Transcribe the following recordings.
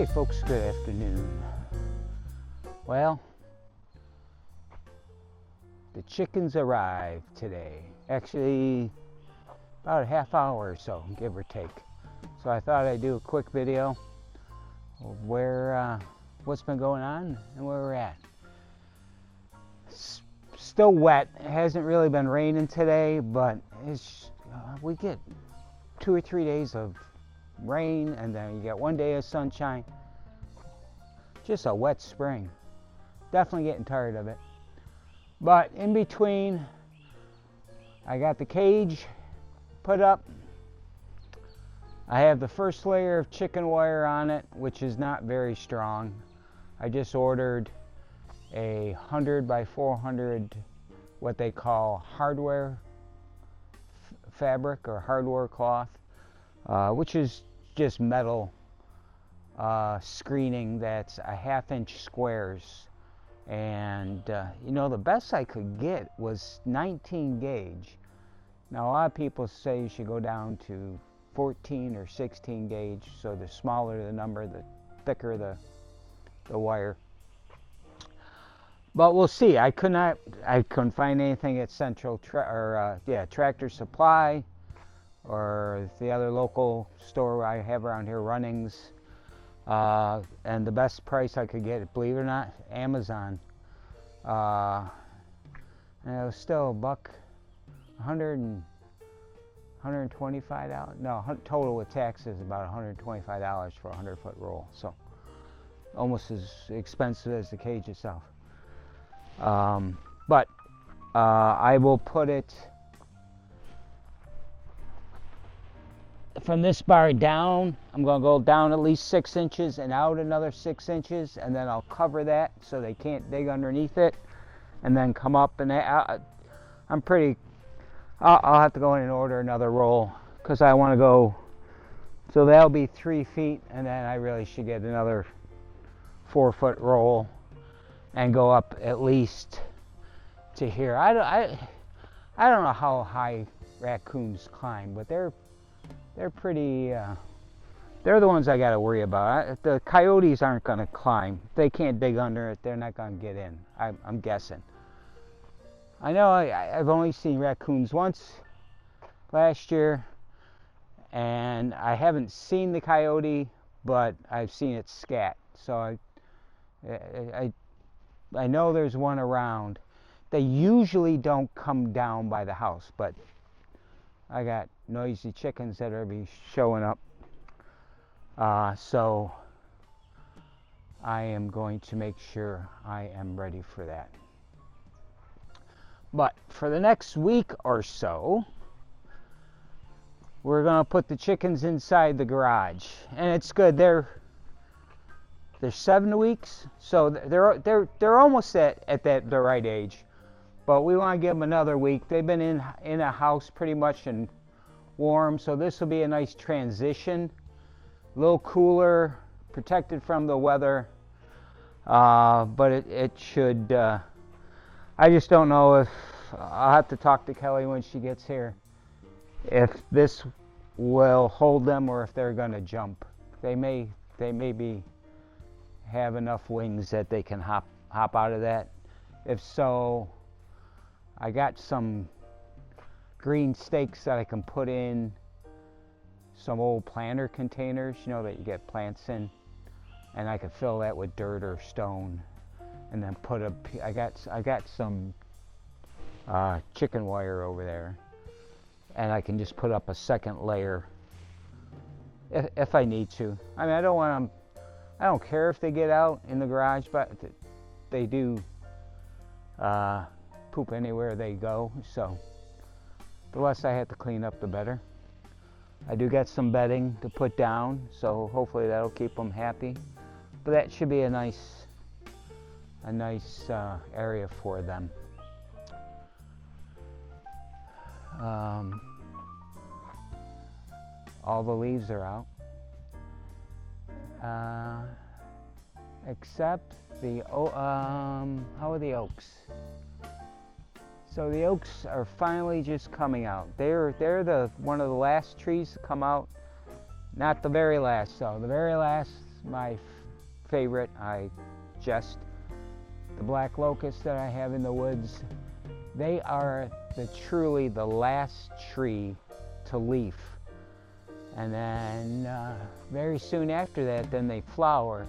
Hey folks, good afternoon. Well, the chickens arrived today. Actually, about a half hour or so, give or take. So I thought I'd do a quick video of what's been going on and where we're at. It's still wet. It hasn't really been raining today, but we get 2 or 3 days of rain, and then you get 1 day of sunshine. Just a wet spring. Definitely getting tired of it. But in between, I got the cage put up. I have the first layer of chicken wire on it, which is not very strong. I just ordered a 100 by 400, what they call hardware fabric or hardware cloth, which is just metal screening that's a 1/2 inch squares. And the best I could get was 19 gauge. Now a lot of people say you should go down to 14 or 16 gauge, so the smaller the number, the thicker the wire. But we'll see. I couldn't find anything at Tractor Supply or the other local store I have around here, Runnings. And the best price I could get, believe it or not, Amazon. And it was still $125. No, total with taxes about $125 for a 100-foot roll. So almost as expensive as the cage itself. But I will put it from this bar down. I'm going to go down at least 6 inches and out another 6 inches, and then I'll cover that so they can't dig underneath it, and then come up. And I'll have to go in and order another roll, because I want to go, so that'll be 3 feet, and then I really should get another 4-foot roll and go up at least to here. I don't know how high raccoons climb, but they're pretty, they're the ones I got to worry about. The coyotes aren't going to climb. If they can't dig under it, they're not going to get in, I'm guessing. I know I've only seen raccoons once last year, and I haven't seen the coyote, but I've seen it scat. So I know there's one around. They usually don't come down by the house, but I got noisy chickens that are be showing up. So I am going to make sure I am ready for that. But for the next week or so, we're going to put the chickens inside the garage. And it's good. They're 7 weeks, so they're almost at the right age. But we want to give them another week. They've been in a house pretty much and warm, so this will be a nice transition. A little cooler, protected from the weather, but it should. I just don't know if I'll have to talk to Kelly when she gets here, if this will hold them or if they're going to jump. They may have enough wings that they can hop out of that. If so, I got some green stakes that I can put in some old planter containers, that you get plants in, and I could fill that with dirt or stone, and then I got some chicken wire over there, and I can just put up a second layer if I need to. I mean, I don't care if they get out in the garage, but they do poop anywhere they go, so the less I have to clean up, the better. I do get some bedding to put down, so hopefully that'll keep them happy. But that should be a nice area for them. All the leaves are out, except how are the oaks? So the oaks are finally just coming out. They're one of the last trees to come out. Not the very last. So the very last my favorite. The black locust that I have in the woods, they are truly the last tree to leaf. And then very soon after that, then they flower.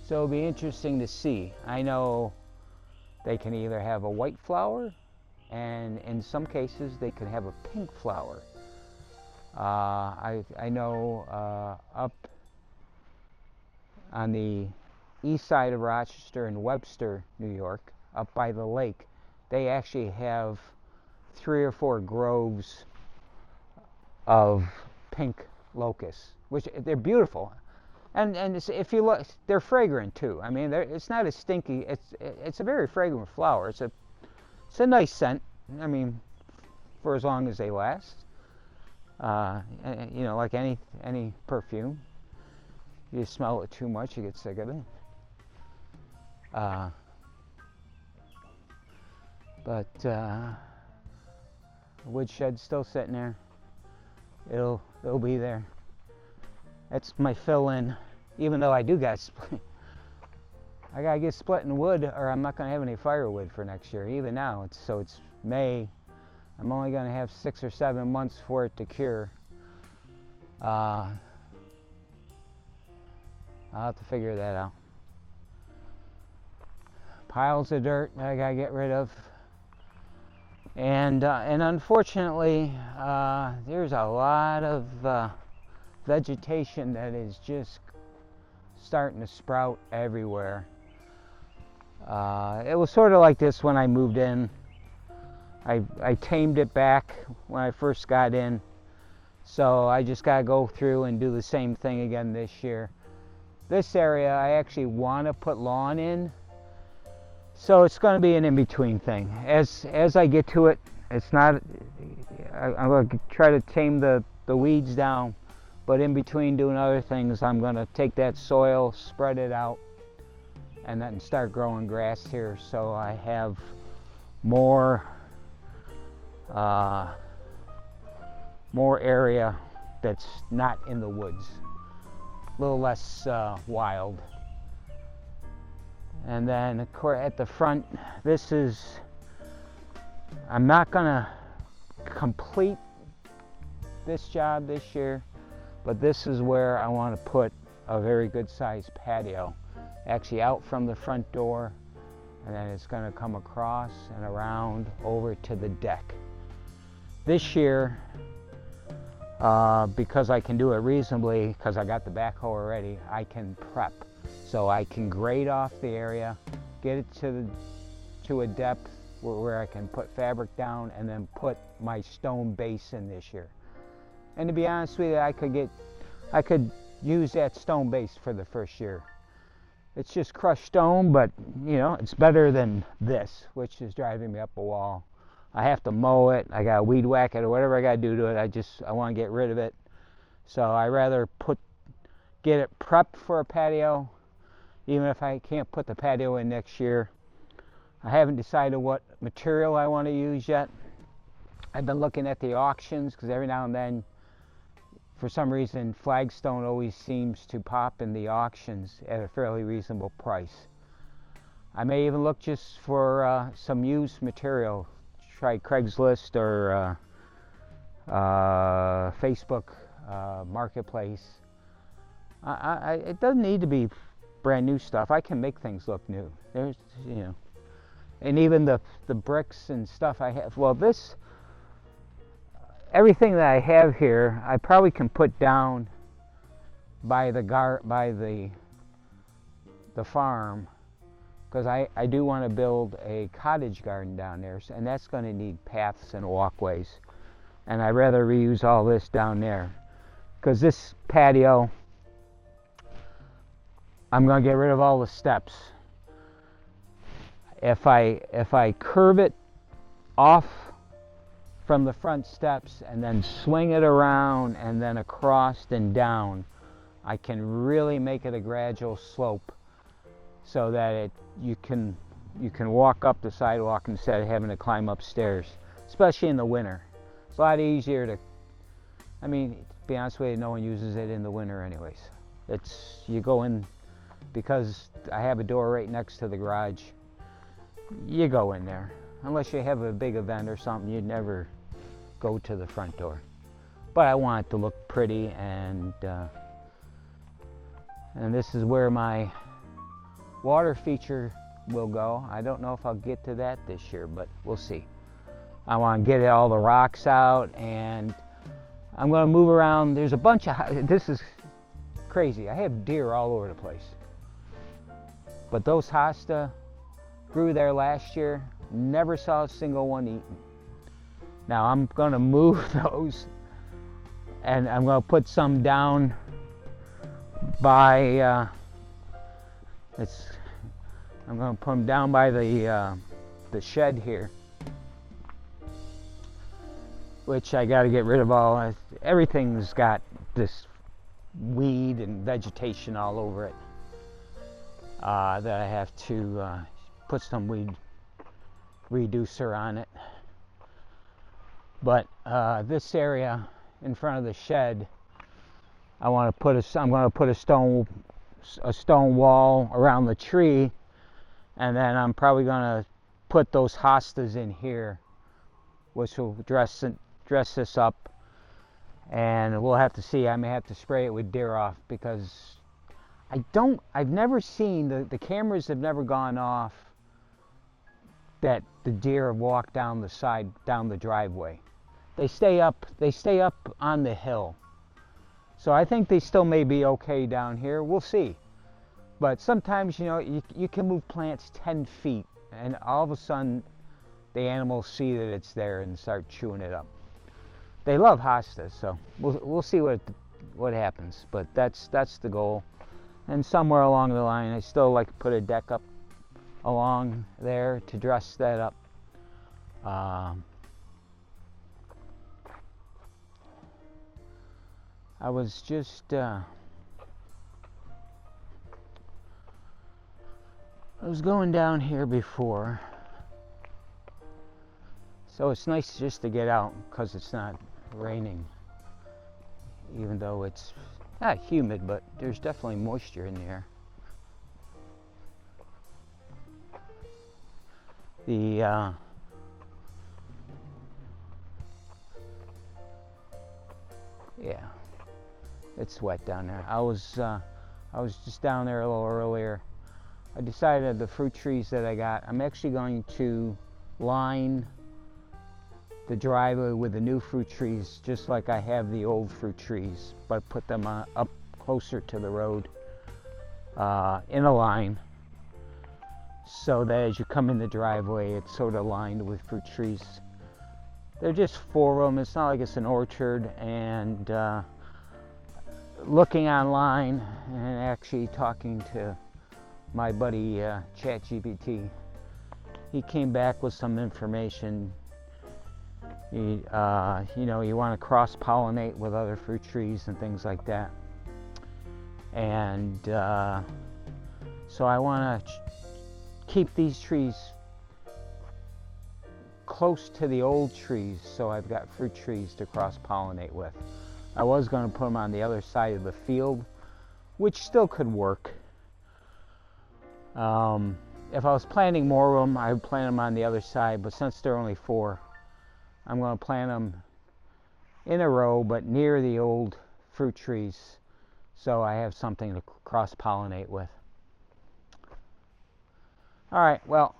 So it'll be interesting to see. I know they can either have a white flower, and in some cases they can have a pink flower. I know up on the east side of Rochester in Webster, New York, up by the lake, they actually have 3 or 4 groves of pink locusts, which they're beautiful, and if you look, they're fragrant too. I mean, it's not as stinky. It's a very fragrant flower. It's a nice scent. I mean, for as long as they last. You know, like any perfume. You smell it too much, you get sick of it. But the woodshed's still sitting there. It'll be there. That's my fill-in. Even though I do got split, I gotta get split in wood, or I'm not gonna have any firewood for next year. Even now, it's May. I'm only gonna have 6 or 7 months for it to cure. I'll have to figure that out. Piles of dirt that I gotta get rid of, and unfortunately, there's a lot of vegetation that is just starting to sprout everywhere. It was sort of like this when I moved in. I tamed it back when I first got in, so I just gotta go through and do the same thing again this year. This area I actually want to put lawn in, so it's going to be an in-between thing. As I get to it, it's not. I'm going to try to tame the weeds down, but in between doing other things, I'm going to take that soil, spread it out, and then start growing grass here, so I have more area that's not in the woods, a little less wild. And then of course at the front, I'm not gonna complete this job this year, but this is where I want to put a very good sized patio, actually out from the front door, and then it's going to come across and around over to the deck. This year, because I can do it reasonably, because I got the backhoe already, I can prep. So I can grade off the area, get it to a depth where I can put fabric down, and then put my stone base in this year. And to be honest with you, I could use that stone base for the first year. It's just crushed stone, but you know, it's better than this, which is driving me up a wall. I have to mow it, I gotta weed whack it, or whatever I gotta do to it. I want to get rid of it. So I rather get it prepped for a patio, even if I can't put the patio in next year. I haven't decided what material I want to use yet. I've been looking at the auctions, because every now and then, for some reason, flagstone always seems to pop in the auctions at a fairly reasonable price. I may even look just for some used material. Try Craigslist or Facebook Marketplace. It doesn't need to be brand new stuff. I can make things look new. There's, you know, and even the bricks and stuff I have. Well, everything that I have here, I probably can put down by the farm, because I do want to build a cottage garden down there, and that's going to need paths and walkways, and I'd rather reuse all this down there, because this patio, I'm going to get rid of all the steps. If I curve it off from the front steps and then swing it around and then across and down, I can really make it a gradual slope, so that you can walk up the sidewalk instead of having to climb upstairs, especially in the winter. It's a lot easier to, I mean, to be honest with you, no one uses it in the winter anyways. You go in, because I have a door right next to the garage. You go in there. Unless you have a big event or something, you'd never go to the front door. But I want it to look pretty, and this is where my water feature will go. I don't know if I'll get to that this year, but we'll see. I want to get all the rocks out, and I'm going to move around. There's a bunch of, this is crazy. I have deer all over the place. But those hosta grew there last year. Never saw a single one eaten. Now I'm going to move those, and I'm going to put some down by, I'm going to put them down by the shed here, which I got to get rid of all. Everything's got this weed and vegetation all over it that I have to put some weed reducer on it. But this area in front of the shed, I'm going to put a stone wall around the tree, and then I'm probably going to put those hostas in here, which will dress this up, and we'll have to see. I may have to spray it with deer off, because I've never seen, the cameras have never gone off that the deer have walked down the side, down the driveway. They stay up on the hill. So I think they still may be okay down here. We'll see. But sometimes, you can move plants 10 feet, and all of a sudden the animals see that it's there and start chewing it up. They love hostas, so we'll see what happens. But that's the goal. And somewhere along the line, I still like to put a deck up along there to dress that up. I was just I was going down here before, so it's nice just to get out because it's not raining, even though it's not humid, but there's definitely moisture in the air. Yeah, it's wet down there. I was just down there a little earlier. I decided the fruit trees that I got, I'm actually going to line the driveway with the new fruit trees, just like I have the old fruit trees, but put them up closer to the road in a line, so that as you come in the driveway, it's sort of lined with fruit trees. They're just 4 of them. It's not like it's an orchard. And looking online and actually talking to my buddy ChatGPT, he came back with some information. You want to cross-pollinate with other fruit trees and things like that. And so I want to keep these trees close to the old trees, so I've got fruit trees to cross-pollinate with. I was going to put them on the other side of the field, which still could work. If I was planting more of them, I would plant them on the other side, but since there are only 4, I'm going to plant them in a row, but near the old fruit trees, so I have something to cross-pollinate with. All right, well,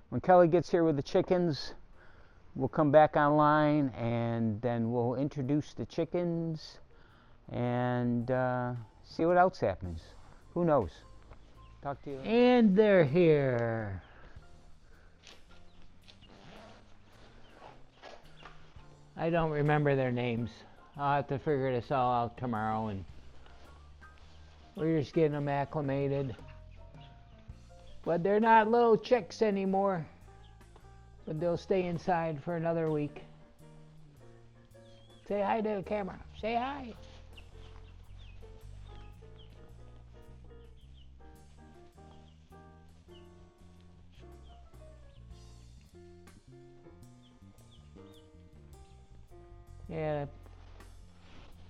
when Kelly gets here with the chickens, we'll come back online, and then we'll introduce the chickens and see what else happens. Who knows? Talk to you later. And they're here. I don't remember their names. I'll have to figure this all out tomorrow, and we're just getting them acclimated. But they're not little chicks anymore. But they'll stay inside for another week. Say hi to the camera. Say hi. Yeah,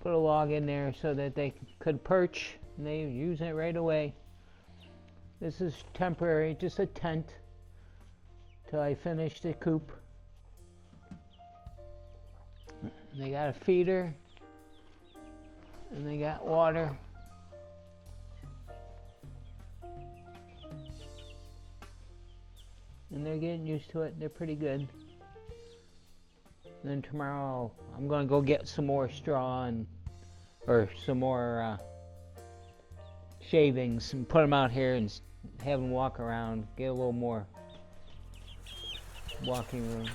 put a log in there so that they could perch, and they use it right away. This is temporary, just a tent till I finish the coop. They got a feeder, and they got water. And they're getting used to it. They're pretty good. Then tomorrow I'm gonna go get some more straw or some more shavings and put them out here and have them walk around, get a little more walking room.